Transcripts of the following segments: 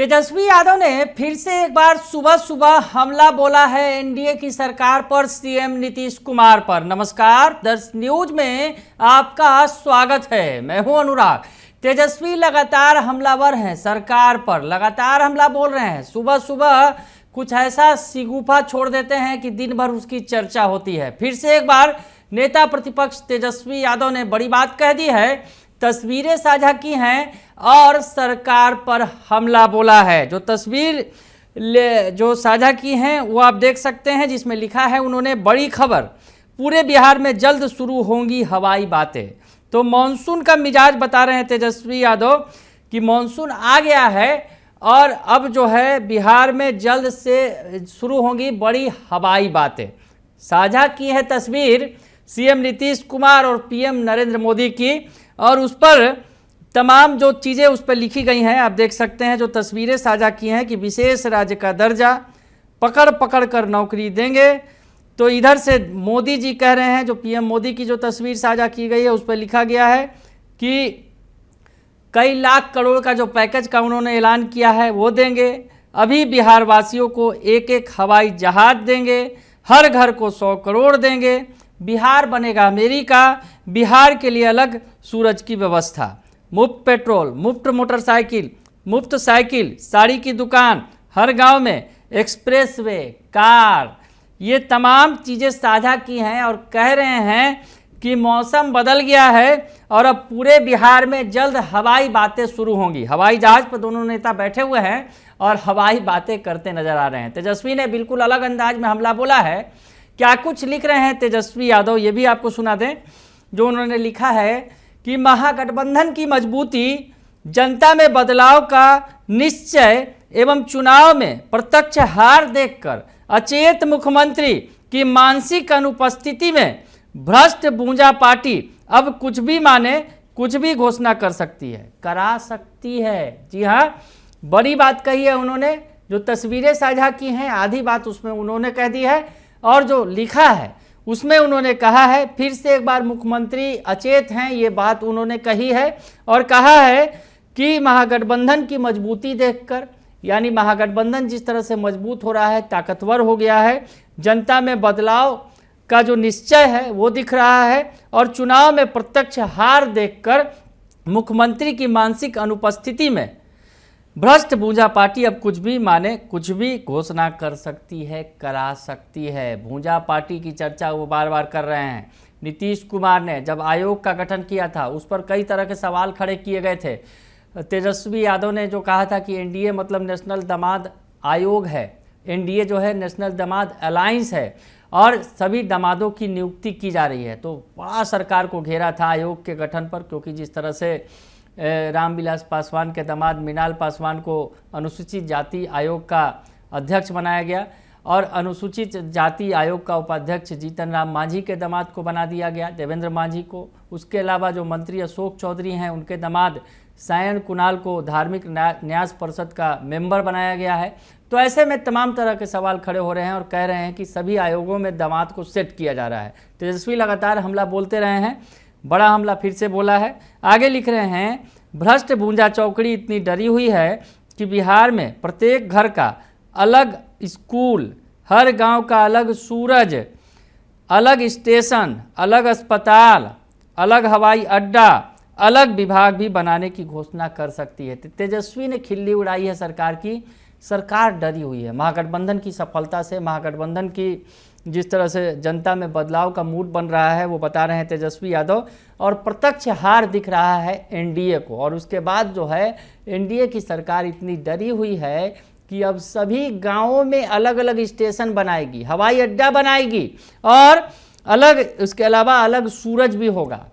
तेजस्वी यादव ने फिर से एक बार सुबह सुबह हमला बोला है एनडीए की सरकार पर, सीएम नीतीश कुमार पर। नमस्कार, दर्श न्यूज में आपका स्वागत है। मैं हूं अनुराग। तेजस्वी लगातार हमलावर हैं सरकार पर, लगातार हमला बोल रहे हैं। सुबह सुबह कुछ ऐसा सिगुफा छोड़ देते हैं कि दिन भर उसकी चर्चा होती है। फिर से एक बार नेता प्रतिपक्ष तेजस्वी यादव ने बड़ी बात कह दी है, तस्वीरें साझा की हैं और सरकार पर हमला बोला है। जो तस्वीर जो साझा की हैं वो आप देख सकते हैं, जिसमें लिखा है उन्होंने, बड़ी खबर, पूरे बिहार में जल्द शुरू होंगी हवाई बातें। तो मॉनसून का मिजाज बता रहे हैं तेजस्वी यादव कि मॉनसून आ गया है और अब जो है बिहार में जल्द से शुरू होंगी बड़ी हवाई बातें। साझा की है तस्वीर सीएम नीतीश कुमार और पीएम नरेंद्र मोदी की, और उस पर तमाम जो चीज़ें उस पर लिखी गई हैं आप देख सकते हैं। जो तस्वीरें साझा की हैं कि विशेष राज्य का दर्जा, पकड़ पकड़ कर नौकरी देंगे। तो इधर से मोदी जी कह रहे हैं, जो पीएम मोदी की जो तस्वीर साझा की गई है उस पर लिखा गया है कि कई लाख करोड़ का जो पैकेज का उन्होंने ऐलान किया है वो देंगे। अभी बिहार वासियों को एक एक हवाई जहाज देंगे, हर घर को 100 करोड़ देंगे, बिहार बनेगा अमेरिका, बिहार के लिए अलग सूरज की व्यवस्था, मुफ्त पेट्रोल, मुफ्त मोटरसाइकिल, मुफ्त साइकिल, साड़ी की दुकान, हर गांव में एक्सप्रेसवे, कार, ये तमाम चीज़ें साझा की हैं और कह रहे हैं कि मौसम बदल गया है और अब पूरे बिहार में जल्द हवाई बातें शुरू होंगी। हवाई जहाज पर दोनों नेता बैठे हुए हैं और हवाई बातें करते नजर आ रहे हैं। तेजस्वी ने बिल्कुल अलग अंदाज में हमला बोला है। क्या कुछ लिख रहे हैं तेजस्वी यादव, ये भी आपको सुना दें। जो उन्होंने लिखा है कि महागठबंधन की मजबूती, जनता में बदलाव का निश्चय एवं चुनाव में प्रत्यक्ष हार देखकर अचेत मुख्यमंत्री की मानसिक अनुपस्थिति में भ्रष्ट भूंजा पार्टी अब कुछ भी माने कुछ भी घोषणा कर सकती है, करा सकती है। जी हाँ, बड़ी बात कही है उन्होंने। जो तस्वीरें साझा की हैं आधी बात उसमें उन्होंने कह दी है और जो लिखा है उसमें उन्होंने कहा है, फिर से एक बार मुख्यमंत्री अचेत हैं, ये बात उन्होंने कही है और कहा है कि महागठबंधन की मजबूती देखकर, यानी महागठबंधन जिस तरह से मजबूत हो रहा है, ताकतवर हो गया है, जनता में बदलाव का जो निश्चय है वो दिख रहा है और चुनाव में प्रत्यक्ष हार देखकर मुख्यमंत्री की मानसिक अनुपस्थिति में भ्रष्ट भूंजा पार्टी अब कुछ भी माने कुछ भी घोषणा कर सकती है, करा सकती है। भूंजा पार्टी की चर्चा वो बार बार कर रहे हैं। नीतीश कुमार ने जब आयोग का गठन किया था उस पर कई तरह के सवाल खड़े किए गए थे। तेजस्वी यादव ने जो कहा था कि एनडीए मतलब नेशनल दामाद आयोग है, एनडीए जो है नेशनल दामाद अलायंस है और सभी दामादों की नियुक्ति की जा रही है। तो बड़ा सरकार को घेरा था आयोग के गठन पर, क्योंकि जिस तरह से रामविलास पासवान के दामाद मृणाल पासवान को अनुसूचित जाति आयोग का अध्यक्ष बनाया गया और अनुसूचित जाति आयोग का उपाध्यक्ष जीतन राम मांझी के दामाद को बना दिया गया, देवेंद्र मांझी को। उसके अलावा जो मंत्री अशोक चौधरी हैं उनके दामाद सायन कुणाल को धार्मिक न्यास परिषद का मेंबर बनाया गया है। तो ऐसे में तमाम तरह के सवाल खड़े हो रहे हैं और कह रहे हैं कि सभी आयोगों में दामाद को सेट किया जा रहा है। तेजस्वी लगातार हमला बोलते रहे हैं, बड़ा हमला फिर से बोला है। आगे लिख रहे हैं, भ्रष्ट भूंजा चौकड़ी इतनी डरी हुई है कि बिहार में प्रत्येक घर का अलग स्कूल, हर गांव का अलग सूरज, अलग स्टेशन, अलग अस्पताल, अलग हवाई अड्डा, अलग विभाग भी बनाने की घोषणा कर सकती है। तेजस्वी ने खिल्ली उड़ाई है सरकार की। सरकार डरी हुई है महागठबंधन की सफलता से, महागठबंधन की जिस तरह से जनता में बदलाव का मूड बन रहा है वो बता रहे हैं तेजस्वी यादव, और प्रत्यक्ष हार दिख रहा है एनडीए को। और उसके बाद जो है एनडीए की सरकार इतनी डरी हुई है कि अब सभी गांवों में अलग अलग स्टेशन बनाएगी, हवाई अड्डा बनाएगी और अलग, उसके अलावा अलग सूरज भी होगा।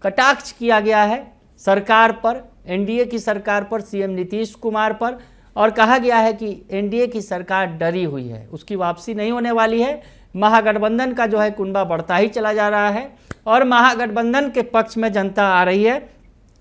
कटाक्ष किया गया है सरकार पर, एनडीए की सरकार पर, सीएम नीतीश कुमार पर, और कहा गया है कि एनडीए की सरकार डरी हुई है, उसकी वापसी नहीं होने वाली है। महागठबंधन का जो है कुनबा बढ़ता ही चला जा रहा है और महागठबंधन के पक्ष में जनता आ रही है,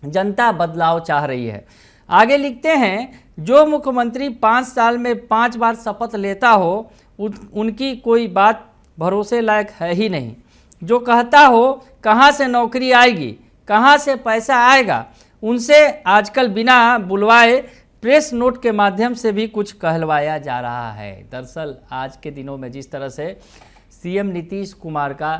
जनता बदलाव चाह रही है। आगे लिखते हैं, जो मुख्यमंत्री 5 साल में 5 बार शपथ लेता हो उनकी कोई बात भरोसे लायक है ही नहीं। जो कहता हो कहाँ से नौकरी आएगी, कहाँ से पैसा आएगा, उनसे आजकल बिना बुलवाए प्रेस नोट के माध्यम से भी कुछ कहलवाया जा रहा है। दरअसल आज के दिनों में जिस तरह से सीएम नीतीश कुमार का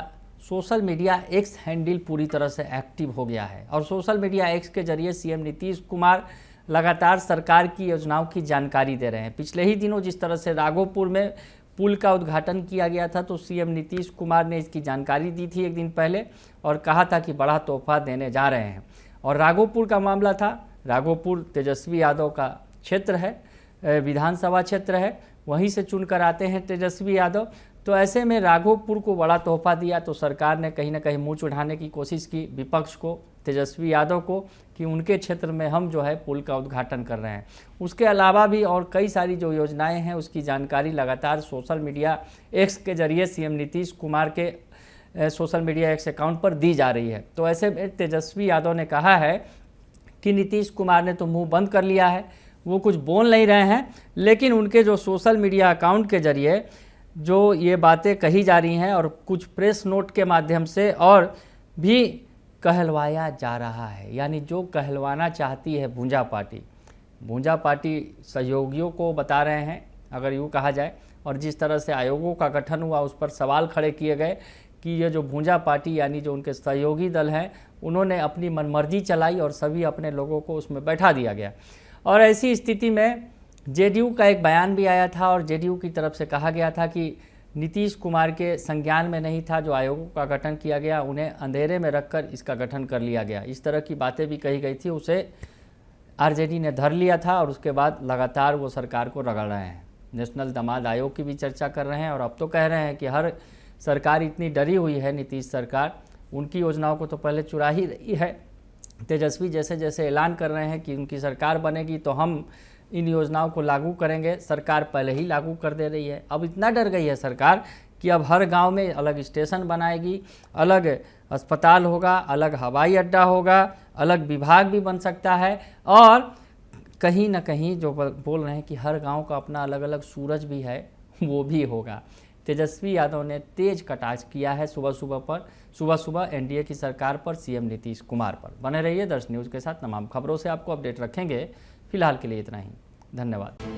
सोशल मीडिया एक्स हैंडल पूरी तरह से एक्टिव हो गया है और सोशल मीडिया एक्स के जरिए सीएम नीतीश कुमार लगातार सरकार की योजनाओं की जानकारी दे रहे हैं। पिछले ही दिनों जिस तरह से राघोपुर में पुल का उद्घाटन किया गया था तो सीएम नीतीश कुमार ने इसकी जानकारी दी थी एक दिन पहले और कहा था कि बड़ा तोहफा देने जा रहे हैं। और राघोपुर का मामला था, राघोपुर तेजस्वी यादव का क्षेत्र है, विधानसभा क्षेत्र है, वहीं से चुनकर आते हैं तेजस्वी यादव। तो ऐसे में राघोपुर को बड़ा तोहफा दिया तो सरकार ने कहीं ना कहीं मुँह चढ़ाने की कोशिश की विपक्ष को, तेजस्वी यादव को, कि उनके क्षेत्र में हम जो है पुल का उद्घाटन कर रहे हैं। उसके अलावा भी और कई सारी जो योजनाएं हैं उसकी जानकारी लगातार सोशल मीडिया एक्स के जरिए सीएम नीतीश कुमार के सोशल मीडिया एक्स अकाउंट पर दी जा रही है। तो ऐसे में तेजस्वी यादव ने कहा है कि नीतीश कुमार ने तो मुंह बंद कर लिया है, वो कुछ बोल नहीं रहे हैं, लेकिन उनके जो सोशल मीडिया अकाउंट के जरिए जो ये बातें कही जा रही हैं और कुछ प्रेस नोट के माध्यम से और भी कहलवाया जा रहा है। यानी जो कहलवाना चाहती है भूंजा पार्टी सहयोगियों को बता रहे हैं अगर यूँ कहा जाए। और जिस तरह से आयोगों का गठन हुआ उस पर सवाल खड़े किए गए कि ये जो भूंजा पार्टी यानी जो उनके सहयोगी दल हैं उन्होंने अपनी मनमर्जी चलाई और सभी अपने लोगों को उसमें बैठा दिया गया। और ऐसी स्थिति में जेडीयू का एक बयान भी आया था और जेडीयू की तरफ से कहा गया था कि नीतीश कुमार के संज्ञान में नहीं था जो आयोगों का गठन किया गया, उन्हें अंधेरे में रखकर इसका गठन कर लिया गया। इस तरह की बातें भी कही गई थी, उसे आरजेडी ने धर लिया था और उसके बाद लगातार वो सरकार को रगड़ रहे हैं। नेशनल दामाद आयोग की भी चर्चा कर रहे हैं और अब तो कह रहे हैं कि हर सरकार इतनी डरी हुई है, नीतीश सरकार उनकी योजनाओं को तो पहले चुरा ही रही है। तेजस्वी जैसे जैसे ऐलान कर रहे हैं कि उनकी सरकार बनेगी तो हम इन योजनाओं को लागू करेंगे, सरकार पहले ही लागू कर दे रही है। अब इतना डर गई है सरकार कि अब हर गांव में अलग स्टेशन बनाएगी, अलग अस्पताल होगा, अलग हवाई अड्डा होगा, अलग विभाग भी बन सकता है और कहीं ना कहीं जो बोल रहे हैं कि हर गांव का अपना अलग अलग सूरज भी है वो भी होगा। तेजस्वी यादव ने तेज कटाक्ष किया है सुबह सुबह एनडीए की सरकार पर, सीएम नीतीश कुमार पर। बने रहिए दर्श न्यूज़ के साथ, तमाम खबरों से आपको अपडेट रखेंगे। फिलहाल के लिए इतना ही, धन्यवाद।